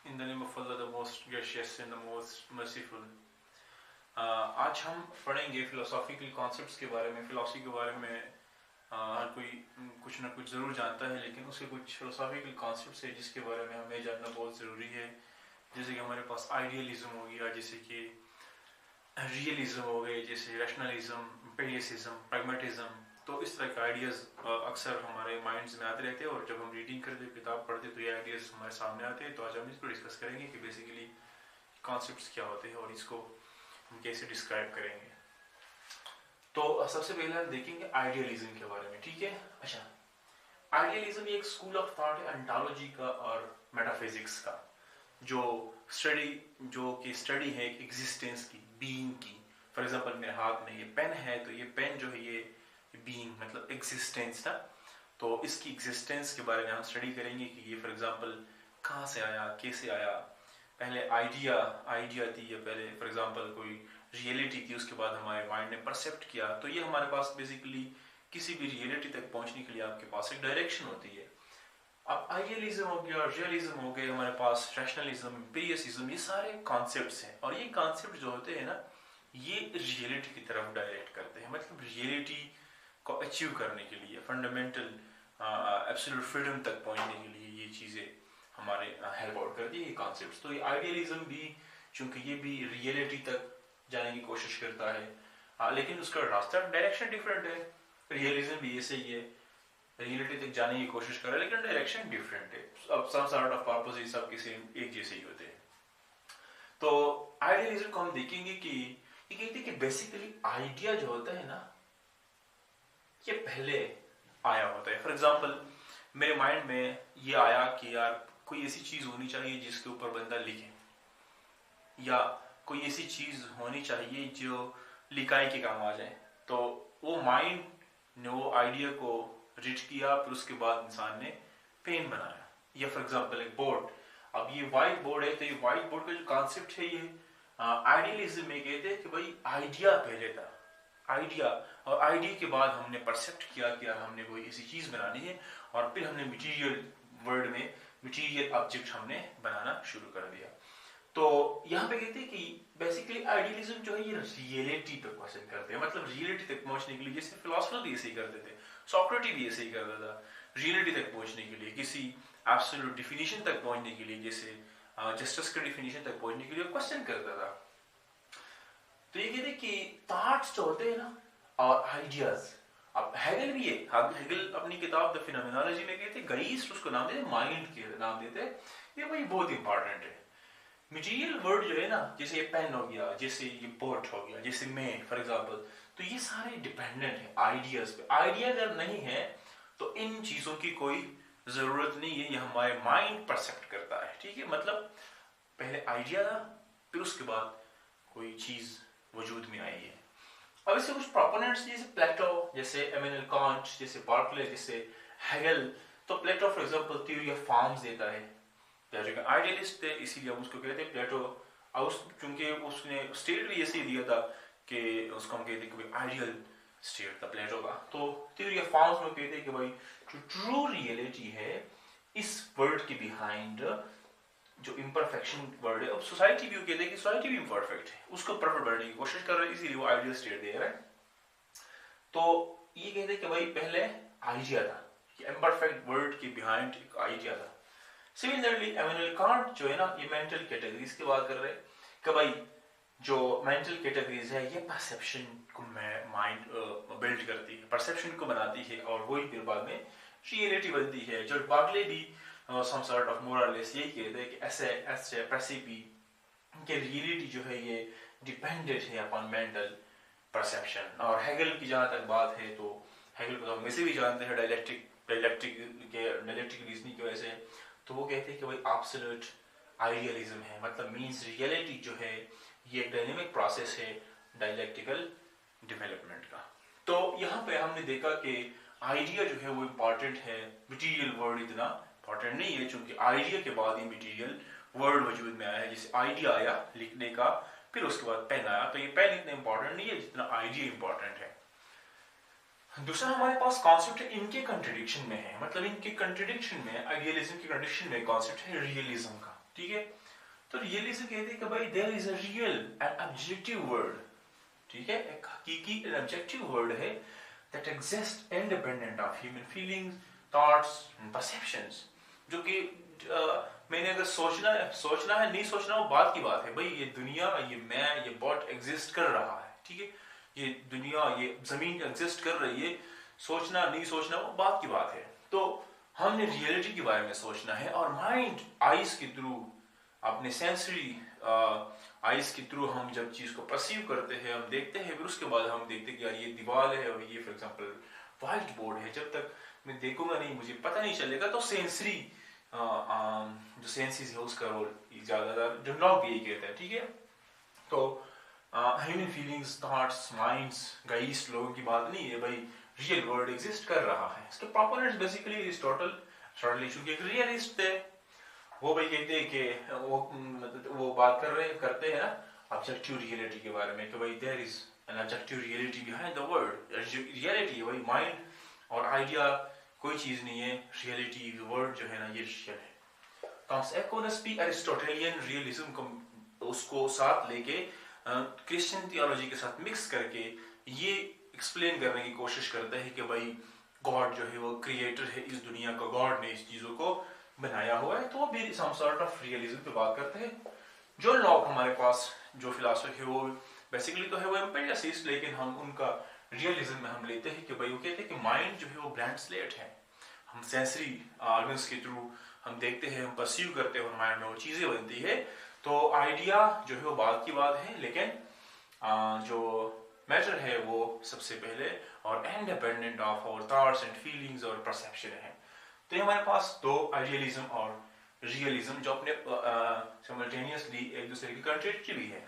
In the name of Allah, the most gracious and the most merciful. आज हम पढ़ेंगे philosophical concepts के बारे में। फिलोसफी के बारे में हर कोई कुछ ना कुछ ज़रूर जानता है, लेकिन उसके कुछ फिलोसॉफिकल कॉन्सेप्ट्स है जिसके बारे में हमें जानना बहुत ज़रूरी है। जैसे कि हमारे पास आइडियलिज्म हो गया, जैसे कि रियलिज्म हो गए, जैसे रैशनलिज्म, एम्पिरिसिज्म, प्रैग्मेटिज्म। तो इस तरह के आइडियाज़ अक्सर हमारे माइंड्स में आते रहते हैं और जब हम रीडिंग करते किताब पढ़ते तो ये आइडियाज़ हमारे सामने आते हैं। तो आज हम इसको डिस्कस करेंगे कि बेसिकली कॉन्सेप्ट्स क्या होते हैं और इसको हम कैसे डिस्क्राइब करेंगे। तो सबसे पहले हम देखेंगे आइडियलिज्म के बारे में, ठीक है। अच्छा, आइडियलिज्म एक स्कूल ऑफ थॉट है एंटोलॉजी का और मेटाफिजिक्स का, जो स्टडी है एग्जिस्टेंस की, बीइंग की। फॉर एग्जांपल मेरे हाथ में ये पेन है, तो ये पेन जो है ये बीइंग मतलब एग्जिस्टेंस ना, तो इसकी एग्जिस्टेंस के बारे में हम स्टडी करेंगे कि ये फॉर एग्जांपल कहाँ से आया, कैसे आया, पहले आइडिया थी या पहले फॉर एग्जांपल कोई रियलिटी थी, उसके बाद हमारे माइंड ने परसेप्ट किया। तो ये हमारे पास बेसिकली किसी भी रियलिटी तक पहुंचने के लिए आपके पास एक डायरेक्शन होती है। अब आइडियलिज्म हो गया, रियलिज्म हो गया, हमारे पास रैशनलिज्म, एम्पिरिसिज्म, ये सारे कॉन्सेप्ट्स हैं और ये कॉन्सेप्ट जो होते हैं ना, ये रियलिटी की तरफ डायरेक्ट करते हैं। मतलब रियलिटी को अचीव करने के लिए, फंडामेंटल एब्सोल्यूट फ्रीडम तक पहुंचने के लिए ये चीज़ें हमारे हेल्प आउट करती है, ये कॉन्सेप्ट्स। तो ये आइडियलिज्म भी, चूंकि ये भी रियलिटी तक जाने की कोशिश करता है, लेकिन उसका रास्ता डायरेक्शन डिफरेंट है। रियलिज्म भी ऐसे ही है, रियलिटी तक जाने की कोशिश कर रहा है लेकिन डायरेक्शन डिफरेंट है। अब सम सॉर्ट ऑफ पर्पस ये सब किसी एक जैसे ही होते हैं। तो आइडियलिज्म को हम देखेंगे कि ये कहते हैं कि बेसिकली आइडिया जो होता है ना, ये पहले आया होता है। फॉर एग्जांपल मेरे माइंड में ये आया कि यार कोई ऐसी चीज होनी चाहिए जिसके ऊपर बंदा लिखे, या कोई ऐसी चीज होनी चाहिए जो लिखाई के काम आ जाए। तो वो माइंड ने वो आइडिया को रीड किया, फिर उसके बाद इंसान ने पेन बनाया। या फॉर एग्जांपल एक बोर्ड, अब ये व्हाइट बोर्ड है, तो ये व्हाइट बोर्ड का जो कॉन्सेप्ट है ये आइडियलिज्म में कहते हैं कि भाई आइडिया पहले था, आइडिया, और आइडिया के बाद हमने परसेप्ट किया कि यार हमने कोई ऐसी चीज बनानी है, और फिर हमने मटेरियल वर्ल्ड में मटेरियल ऑब्जेक्ट हमने बनाना शुरू कर दिया। तो यहाँ पे कहते हैं कि बेसिकली आइडियलिज्म जो है ये रियलिटी पे क्वेश्चन करते हैं। मतलब रियलिटी तक पहुंचने के लिए, जैसे फिलोसफर भी ऐसे ही करते थे, सोक्रेटिस भी ऐसे ही करता था, रियलिटी तक पहुंचने के लिए, किसी एब्सोल्यूट डिफिनीशन तक पहुंचने के लिए, जैसे जस्टिस के डिफिनीशन तक पहुंचने के लिए क्वेश्चन करता था। तो ये कहते हैं कि थॉट्स जो होते हैं ना और आइडियाज, अब हेगल भी है, हेगल अपनी किताब द फिनोमेनोलॉजी में कहते हैं, गरीस उसको नाम देते, माइंड के नाम देते हैं। ये भाई बहुत इंपॉर्टेंट है। मटेरियल वर्ड जो है ना, जैसे ये पेन हो गया, जैसे ये बोट हो गया, जैसे मैं फॉर एग्जांपल, तो ये सारे डिपेंडेंट है आइडियाज पे। आइडिया अगर नहीं है तो इन चीजों की कोई जरूरत नहीं है, ये हमारे माइंड परसेप्ट करता है, ठीक है। मतलब पहले आइडिया था, फिर उसके बाद कोई चीज वजूद में आई है। अब इससे कुछ प्रोपोनेंट्स जैसे प्लेटो, जैसे इमैनुअल कांट, जैसे बार्कले, जैसे हेगल। तो Plato for example theory of forms देता है, आइडियलिस्ट थे इसीलिए हम उसको कहते हैं प्लेटो। और चूंकि उसने स्टेट भी ऐसे ही दिया था कि उसको हम कहते हैं कि आइडियल स्टेट था प्लेटो का। तो थ्योरी ऑफ फॉर्म्स में कहते हैं कि भाई जो ट्रू रियलिटी है इस वर्ड के बिहाइंड जो इम्परफेक्शन वर्ड है। अब सोसाइटी भी कहते हैं कि सोसाइटी भी इम्परफेक्ट है, उसको परफेक्ट बनने की कोशिश कर रहे हैं, इसीलिए वो आइडियल स्टेट दे रहा है। तो ये कहते हैं कि भाई पहले आइडिया था, इम्परफेक्ट वर्ड के बिहाइंड एक आइडिया था। सिमिलरली इमैनुअल कांट जो है ना, ये मेंटल कैटेगरीज की बात कर रहे हैं कि भाई जो मेंटल कैटेगरीज है ये परसेप्शन को माइंड बिल्ड करती है, परसेप्शन को बनाती है, और वही फिर बाद में रियलिटी बनती है। जो बार्कले भी सम सॉर्ट ऑफ मोरलेस यही कहते हैं कि ऐसे परसीपी कि रियलिटी जो है ये डिपेंडेंट है अपॉन मेंटल परसेप्शन। और हेगल की जहाँ तक बात है, तो हेगल को हम वैसे भी जानते हैं डायलेक्टिक रीजनिंग की वजह से। तो वो कहते हैं कि भाई एब्सोल्यूट आइडियलिज्म है, मतलब मींस रियलिटी जो है ये एक डायनेमिक प्रोसेस है डायलेक्टिकल डेवलपमेंट का। तो यहाँ पे हमने देखा कि आइडिया जो है वो इम्पोर्टेंट है, मटेरियल वर्ड इतना इम्पोर्टेंट नहीं है, चूंकि आइडिया के बाद ही मटेरियल वर्ड वजूद में आया है। जैसे आइडिया आया लिखने का, फिर उसके बाद पेन आया, तो ये पेन इतना इम्पोर्टेंट नहीं है जितना आइडिया इम्पोर्टेंट है। दूसरा हमारे पास कॉन्सेप्ट है इनके कंट्रडिक्शन में है, मतलब इनके कंट्रडिक्शन में, आइडियलिज्म के कंट्रडिक्शन में कॉन्सेप्ट है रियलिज्म का, ठीक है। तो रियलिज्म कहते हैं कि भाई there is a real and objective world, ठीक है, एक हकीकी एंड ऑब्जेक्टिव वर्ल्ड है that exist independent of human feelings, thoughts and perceptions. जो कि मैंने अगर सोचना है नहीं सोचना वो बात की बात है भाई, ये दुनिया, ये मैं, ये बॉट एग्जिस्ट कर रहा है, ठीक है, ये दुनिया, ये जमीन एग्जिस्ट कर रही है, सोचना नहीं सोचना वो बात की बात है। तो हमने रियलिटी के बारे में सोचना है और माइंड आइज के थ्रू, अपने सेंसरी आइज के थ्रू हम जब चीज को परसीव करते हैं, हम देखते हैं, फिर उसके बाद हम देखते हैं कि यार ये दीवार है और ये फॉर एग्जांपल व्हाइट बोर्ड है, जब तक मैं देखूंगा नहीं मुझे पता नहीं चलेगा। तो सेंसरी जो सेंसेस है उसका रोल ज्यादातर जो लॉग यही कहता है, ठीक है। तो human feelings, thoughts, minds, guys लोगों की बात नहीं है भाई, रियल वर्ल्ड एग्जिस्ट कर रहा है। इसके प्रोपोनेंट्स बेसिकली अरिस्टोटल इशू के एक रियलिस्ट थे। वो भाई कहते हैं कि वो बात करते हैं ना ऑब्जेक्टिव रियलिटी के बारे में कि भाई there is an objective reality behind the world. Reality भाई माइंड और आइडिया कोई चीज नहीं है, रियलिटी वर्ल्ड जो है ना ये रियल है। थॉमस एक्विनास भी अरिस्टोटेलियन रियलिज्म को उसको साथ लेके क्रिश्चियन थियोलॉजी के साथ मिक्स करके ये एक्सप्लेन करने की कोशिश करता है कि भाई गॉड जो है वो क्रिएटर है इस दुनिया का, गॉड ने इस चीजों को बनाया हुआ है। तो वो भी सम सॉर्ट ऑफ रियलिज्म पे बात करते हैं। जो लॉक हमारे पास जो फिलॉसफी है वो बेसिकली तो है वो एम्पिरिसिस्ट, लेकिन हम उनका रियलिज्म में हम लेते हैं कि भाई वो कहते हैं कि माइंड जो है वो ब्लैंक स्लेट है। हम सेंसरी ऑर्गन्स के थ्रू हम देखते हैं, हम परसीव करते हैं और माइंड में वो चीजें बनती है। तो आइडिया जो है वो बात की बात है, लेकिन जो मैटर है वो सबसे पहले और independent of our thoughts and feelings और परसेप्शन है। तो ये हमारे पास दो आइडियलिज्म और रियलिज्म जो अपने सिमल्टेनियसली एक दूसरे की कंट्राडिक्टरी भी है।